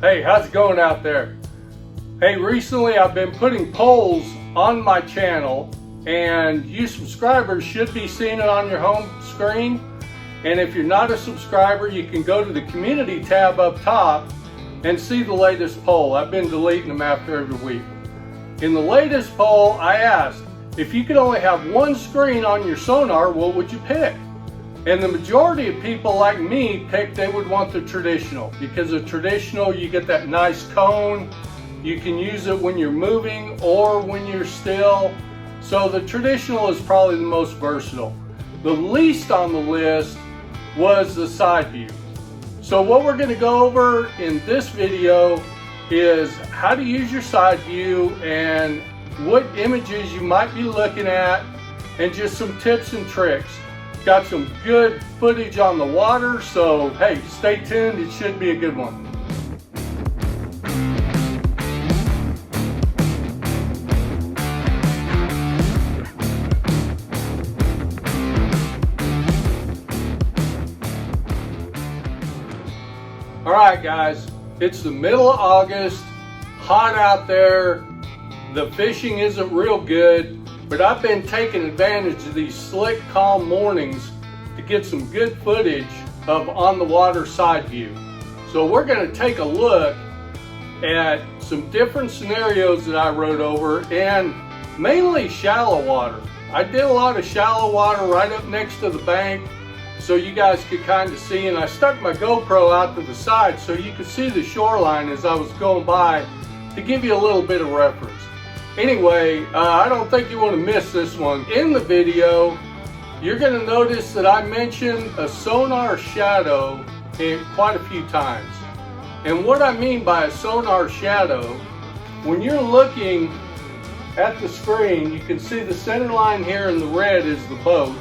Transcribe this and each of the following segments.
Hey, how's it going out there? Hey, recently I've been putting polls on my channel, and you subscribers should be seeing it on your home screen. And if you're not a subscriber, you can go to the community tab up top and see the latest poll. I've been deleting them after every week. In the latest poll, I asked, if you could only have one screen on your sonar, what would you pick? And the majority of people like me picked they would want the traditional, because the traditional, you get that nice cone. You can use it when you're moving or when you're still. So the traditional is probably the most versatile. The least on the list was the side view. So what we're going to go over in this video is how to use your side view and what images you might be looking at, and just some tips and tricks. Got some good footage on the water, so hey, stay tuned, it should be a good one. Alright guys, it's the middle of August, hot out there, the fishing isn't real good, but I've been taking advantage of these slick, calm mornings to get some good footage of on the water side view. So we're going to take a look at some different scenarios that I wrote over, and mainly shallow water. I did a lot of shallow water right up next to the bank so you guys could kind of see, and I stuck my GoPro out to the side so you could see the shoreline as I was going by to give you a little bit of reference. Anyway, I don't think you want to miss this one. In the video, you're going to notice that I mentioned a sonar shadow quite a few times. And what I mean by a sonar shadow, when you're looking at the screen, you can see the center line here, and the red is the boat.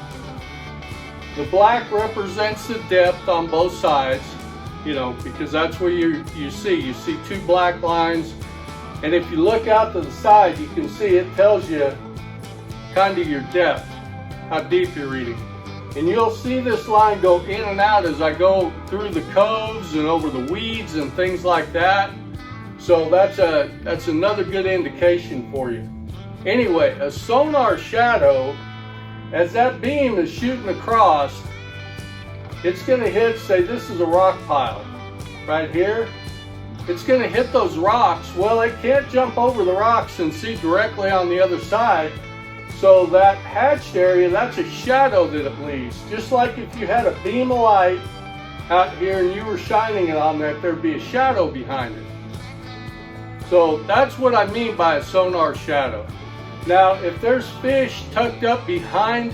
The black represents the depth on both sides, you know, because that's where you see two black lines. And if you look out to the side, you can see it tells you kind of your depth, how deep you're reading. And you'll see this line go in and out as I go through the coves and over the weeds and things like that. So that's another good indication for you. Anyway, a sonar shadow, as that beam is shooting across, it's going to hit, say this is a rock pile right here. It's going to hit those rocks. Well, it can't jump over the rocks and see directly on the other side. So that hatched area, that's a shadow that it leaves. Just like if you had a beam of light out here and you were shining it on that, there'd be a shadow behind it. So that's what I mean by a sonar shadow. Now, if there's fish tucked up behind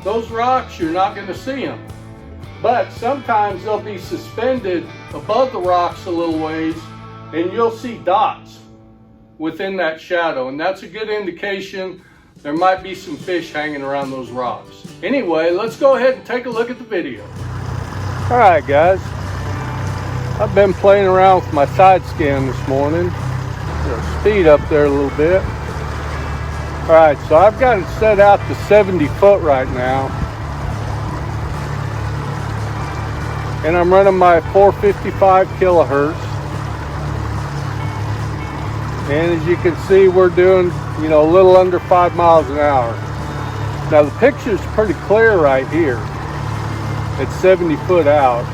those rocks, you're not going to see them. But sometimes they'll be suspended above the rocks a little ways, and you'll see dots within that shadow, and that's a good indication there might be some fish hanging around those rocks. Anyway, let's go ahead and take a look at the video. Alright guys, I've been playing around with my side scan this morning. Speed up there a little bit. Alright, so I've got it set out to 70 foot right now. And I'm running my 455 kilohertz. And as you can see, we're doing, a little under 5 miles an hour. Now the picture's pretty clear right here. It's 70 foot out.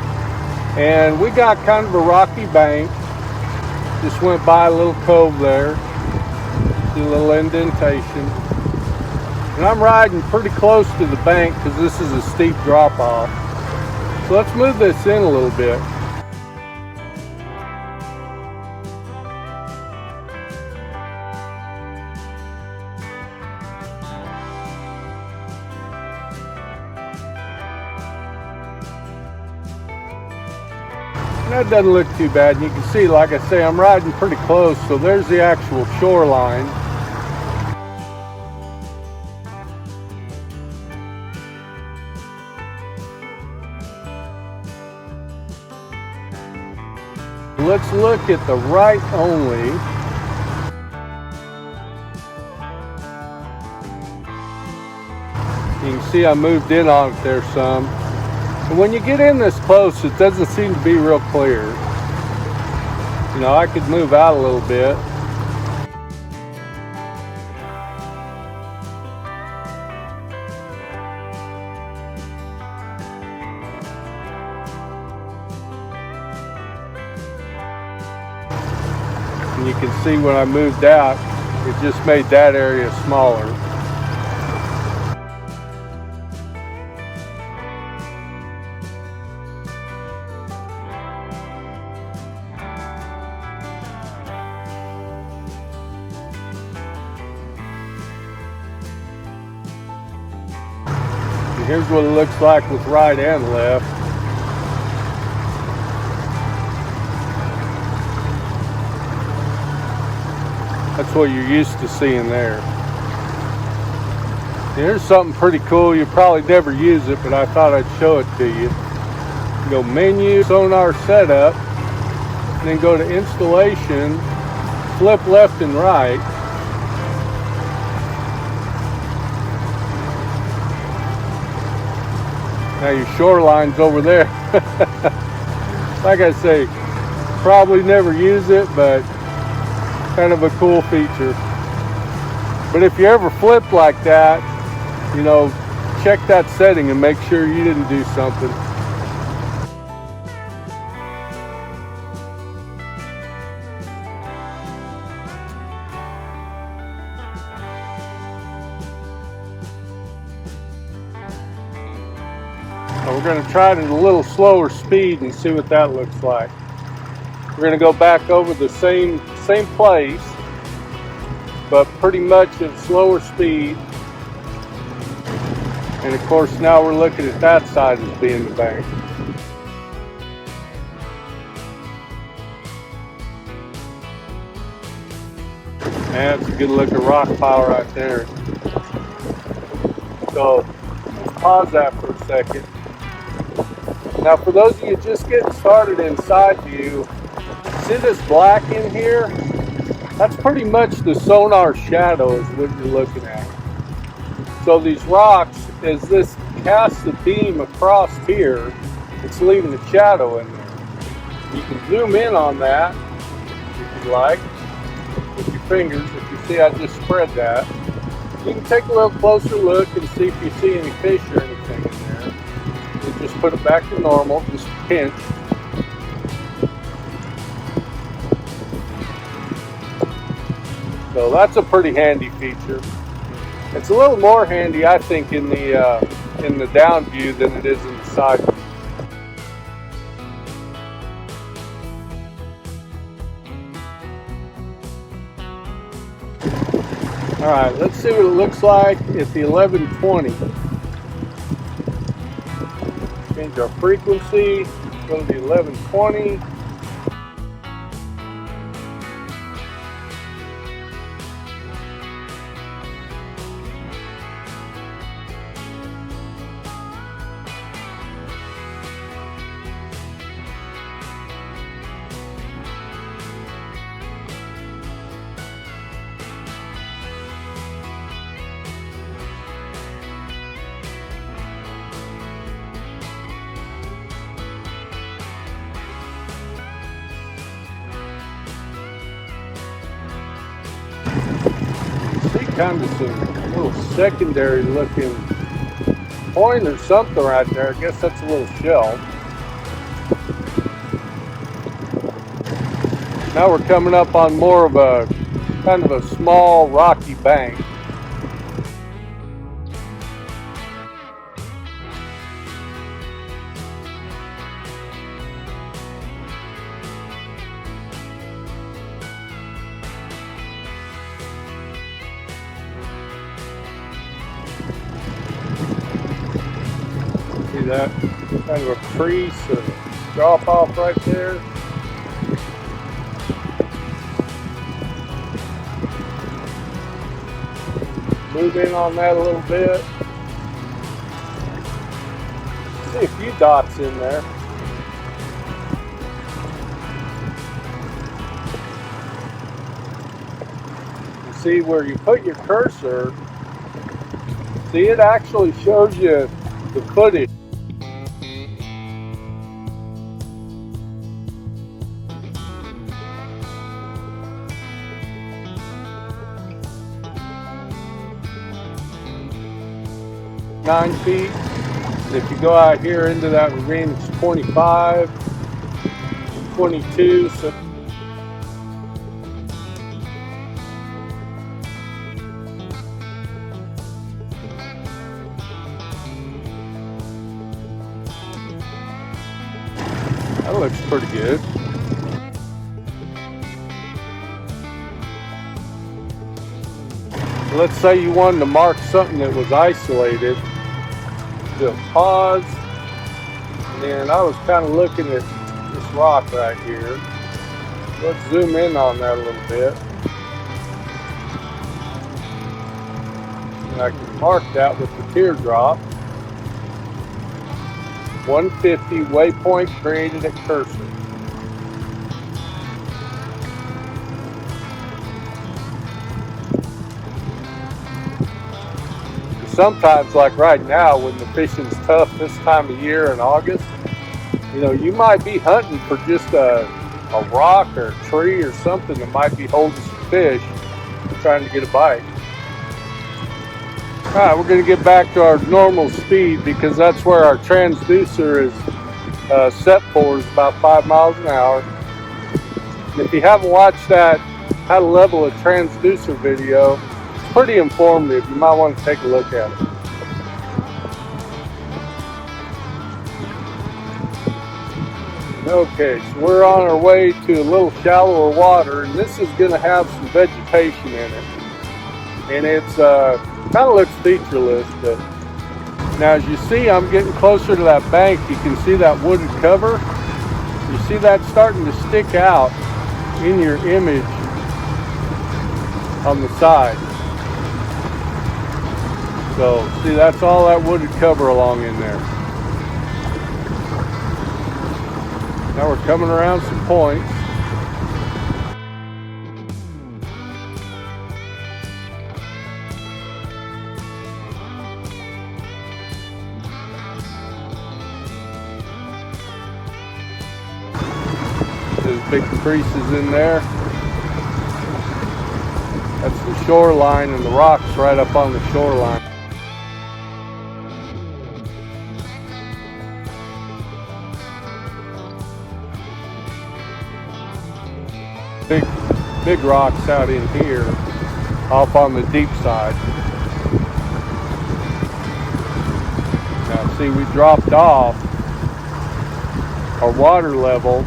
And we got kind of a rocky bank. Just went by a little cove there. See a little indentation. And I'm riding pretty close to the bank because this is a steep drop off. So let's move this in a little bit. And that doesn't look too bad. And you can see, like I say, I'm riding pretty close. So there's the actual shoreline. Let's look at the right only. You can see I moved in on it there some. And when you get in this close, it doesn't seem to be real clear. You know, I could move out a little bit. And you can see when I moved out, it just made that area smaller. Here's what it looks like with right and left. That's what you're used to seeing there. Here's something pretty cool. You probably never use it, but I thought I'd show it to you. You go menu, sonar setup, and then go to installation, flip left and right. Now your shoreline's over there. Like I say, probably never use it, but kind of a cool feature. But if you ever flip like that, you know, check that setting and make sure you didn't do something. We're going to try it at a little slower speed and see what that looks like. We're going to go back over the same place, but pretty much at slower speed. And of course now we're looking at that side as being the bank. That's a good looking rock pile right there. So let's pause that for a second. Now for those of you just getting started in side view, see this black in here? That's pretty much the sonar shadow is what you're looking at. So these rocks, as this casts the beam across here, it's leaving a shadow in there. You can zoom in on that if you like with your fingers. If you see I just spread that. You can take a little closer look and see if you see any fish or anything in there. And just put it back to normal, just pinch. So that's a pretty handy feature. It's a little more handy, I think, in the down view than it is in the side view. All right, let's see what it looks like at the 1120. Change our frequency, go to the 1120. See kind of some little secondary looking point or something right there. I guess that's a little shell. Now we're coming up on more of a kind of a small rocky bank. See that kind of a crease or drop off right there. Move in on that a little bit. See a few dots in there. You see where you put your cursor, see it actually shows you the footage. 9 feet. And if you go out here into that ravine, it's 25, 22. So that looks pretty good. Let's say you wanted to mark something that was isolated. Do a pause, and I was kind of looking at this rock right here. Let's zoom in on that a little bit. And I can mark that with the teardrop. 150 waypoint created at cursor. Sometimes, like right now, when the fishing's tough this time of year in August, you know, you might be hunting for just a rock or a tree or something that might be holding some fish, trying to get a bite. All right, we're going to get back to our normal speed because that's where our transducer is set for, is about 5 miles an hour. And if you haven't watched that how to level a transducer video, pretty informative. You might want to take a look at it. Okay, so we're on our way to a little shallower water, and this is going to have some vegetation in it. And it's kind of looks featureless, but now as you see, I'm getting closer to that bank. You can see that wooded cover. You see that starting to stick out in your image on the side. So, see, that's all that wooded cover along in there. Now we're coming around some points. There's big creases in there. That's the shoreline, and the rock's right up on the shoreline. Big rocks out in here, off on the deep side. Now see, we dropped off our water level,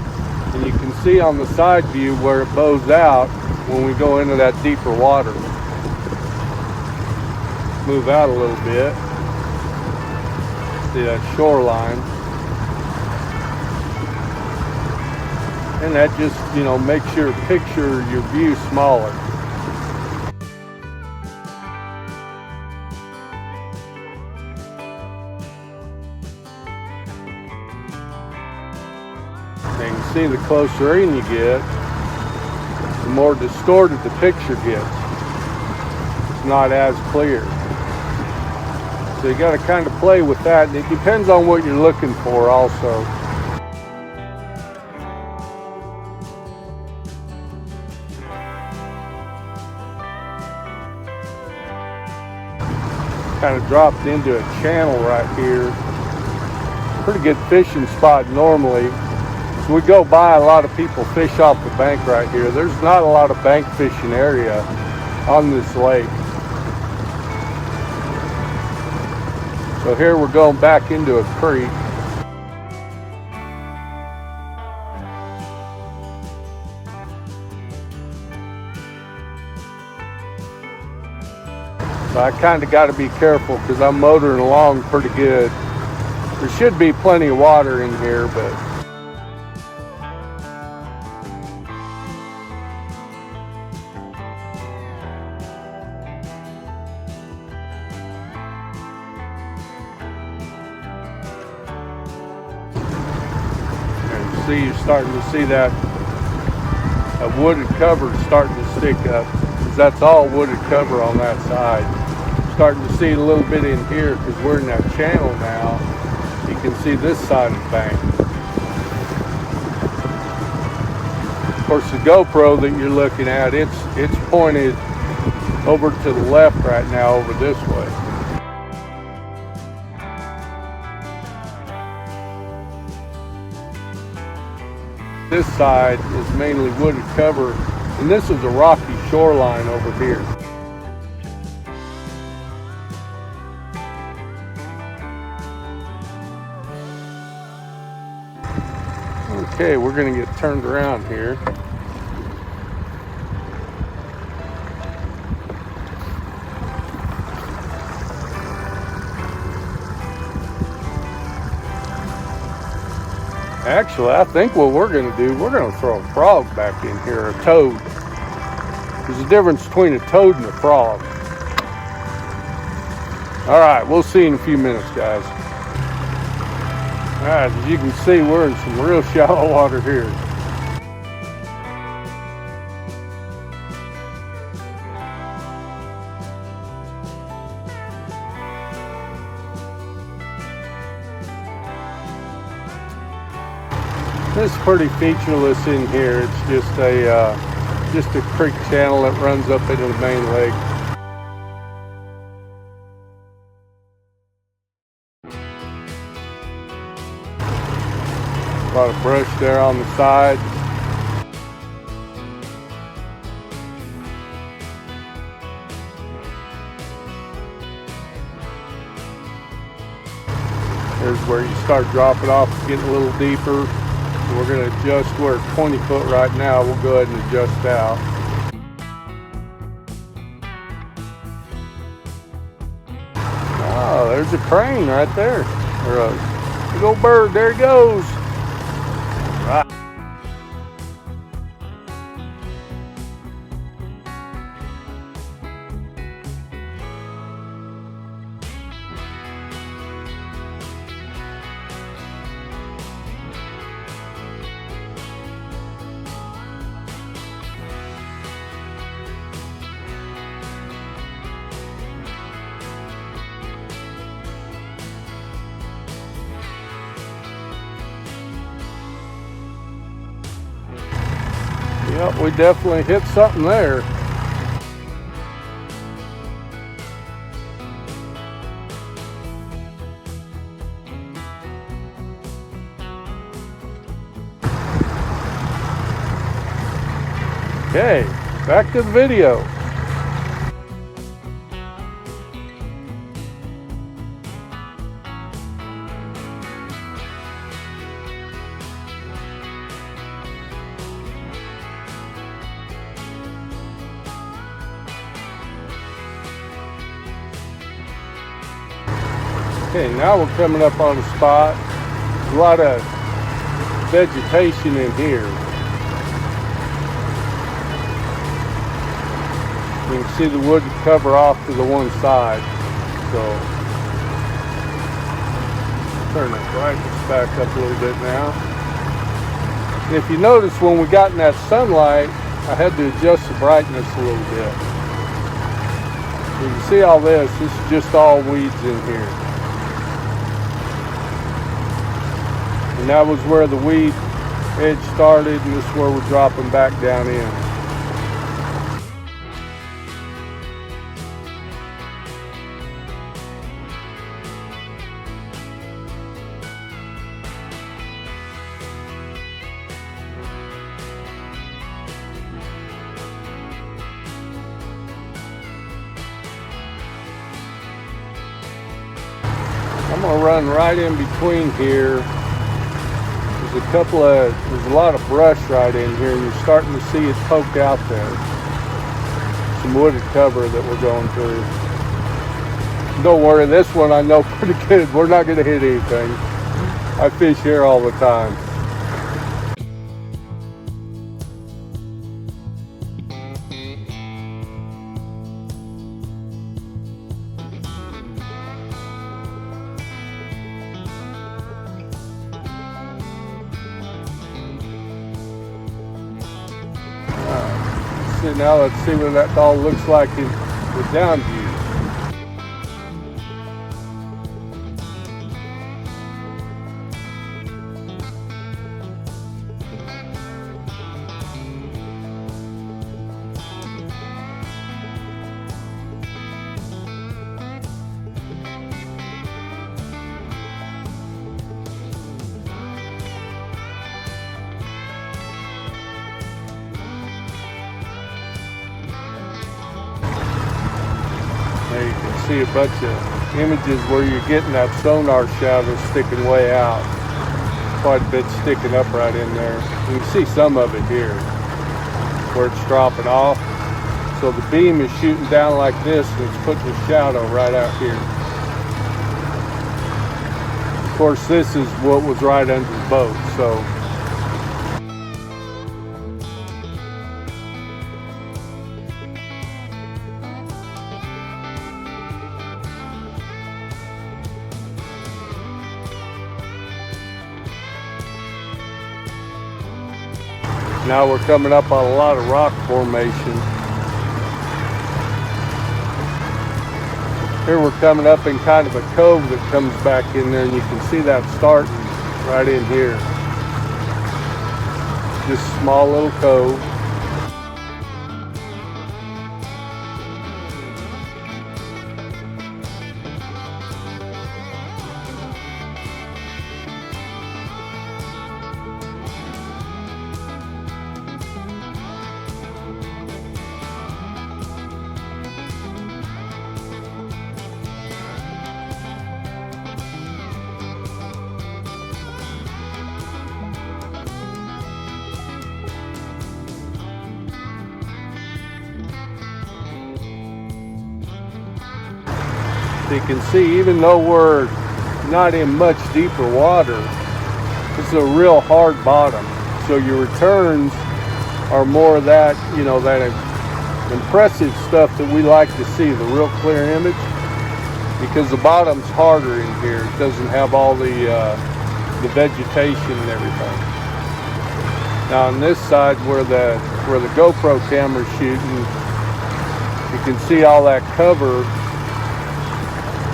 and you can see on the side view where it bows out when we go into that deeper water. Move out a little bit. See that shoreline. And that just, you know, makes your picture, your view smaller. And you can see the closer in you get, the more distorted the picture gets. It's not as clear. So you got to kind of play with that, and it depends on what you're looking for also. Kind of dropped into a channel right here. Pretty good fishing spot normally. So we go by, a lot of people fish off the bank right here. There's not a lot of bank fishing area on this lake. So here we're going back into a creek. So I kind of got to be careful because I'm motoring along pretty good. There should be plenty of water in here, but and you see, you're starting to see that wooded cover starting to stick up. That's all wooded cover on that side. Starting to see a little bit in here because we're in that channel now. You can see this side of the bank. Of course, the GoPro that you're looking at, it's pointed over to the left right now, over this way. side is mainly wooded cover, and this is a rocky shoreline over here. Okay, we're going to get turned around here. Actually, I think what we're going to do, we're going to throw a frog back in here, a toad. There's a difference between a toad and a frog. All right, we'll see in a few minutes, guys. All right, as you can see, we're in some real shallow water here. This is pretty featureless in here. It's just a creek channel that runs up into the main lake. A lot of brush there on the side. Here's where you start dropping off, getting a little deeper. We're going to adjust. We're at 20 foot right now. We'll go ahead and adjust out. Oh, there's a crane right there. Or a big old bird. There he goes. Right. Yep, we definitely hit something there. Okay, back to the video. Okay, now we're coming up on a spot. There's a lot of vegetation in here. You can see the wood cover off to the one side. So, turn the brightness back up a little bit now. And if you notice, when we got in that sunlight, I had to adjust the brightness a little bit. You can see all this. This is just all weeds in here. And that was where the weed edge started, and this is where we're dropping back down in. I'm gonna run right in between here. There's a lot of brush right in here, and you're starting to see it poked out there. Some wooded cover that we're going through. Don't worry, this one I know pretty good. We're not gonna hit anything. I fish here all the time. So now let's see what that all looks like in the down view. see a bunch of images where you're getting that sonar shadow sticking way out. Quite a bit sticking up right in there. You can see some of it here where it's dropping off. So the beam is shooting down like this and it's putting a shadow right out here. Of course, this is what was right under the boat. So now we're coming up on a lot of rock formation. Here we're coming up in kind of a cove that comes back in there, and you can see that starting right in here. Just a small little cove. You can see, even though we're not in much deeper water, it's a real hard bottom. So your returns are more of that, you know, that impressive stuff that we like to see, the real clear image, because the bottom's harder in here. It doesn't have all the vegetation and everything. Now on this side where the GoPro camera's shooting, you can see all that cover.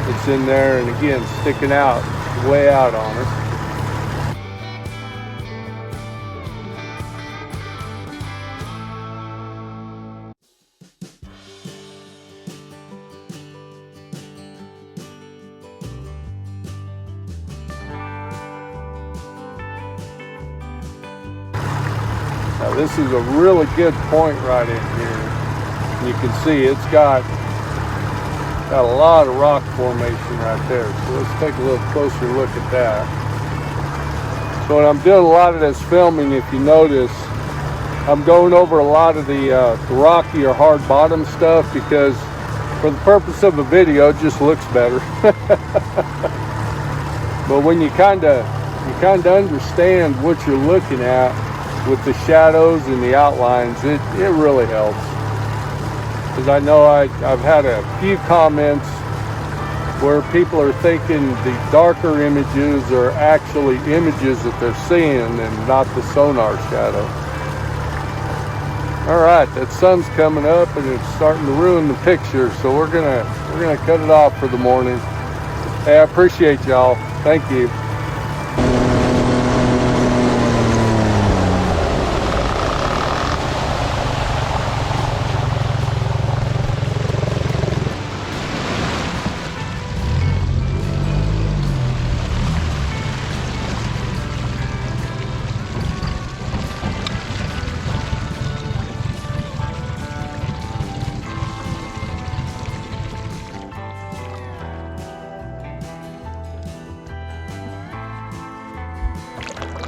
It's in there, and again, sticking out, way out on us. Now this is a really good point right in here. And you can see it's got a lot of rock formation right there. So let's take a little closer look at that. So when I'm doing a lot of this filming, if you notice, I'm going over a lot of the rocky or hard bottom stuff, because for the purpose of a video, it just looks better. But when you kind of understand what you're looking at with the shadows and the outlines, it really helps. Because I know I've had a few comments where people are thinking the darker images are actually images that they're seeing and not the sonar shadow. All right, that sun's coming up and it's starting to ruin the picture, so we're gonna cut it off for the morning. Hey, I appreciate y'all. Thank you.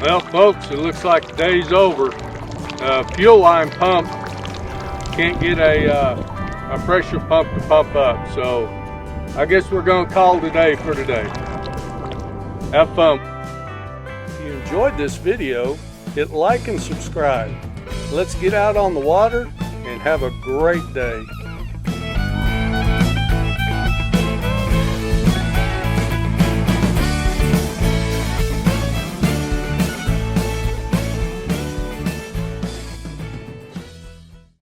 Well, folks, it looks like the day's over. Fuel line pump can't get a pressure pump to pump up, so I guess we're gonna call today for today. Have fun. If you enjoyed this video, hit like and subscribe. Let's get out on the water and have a great day.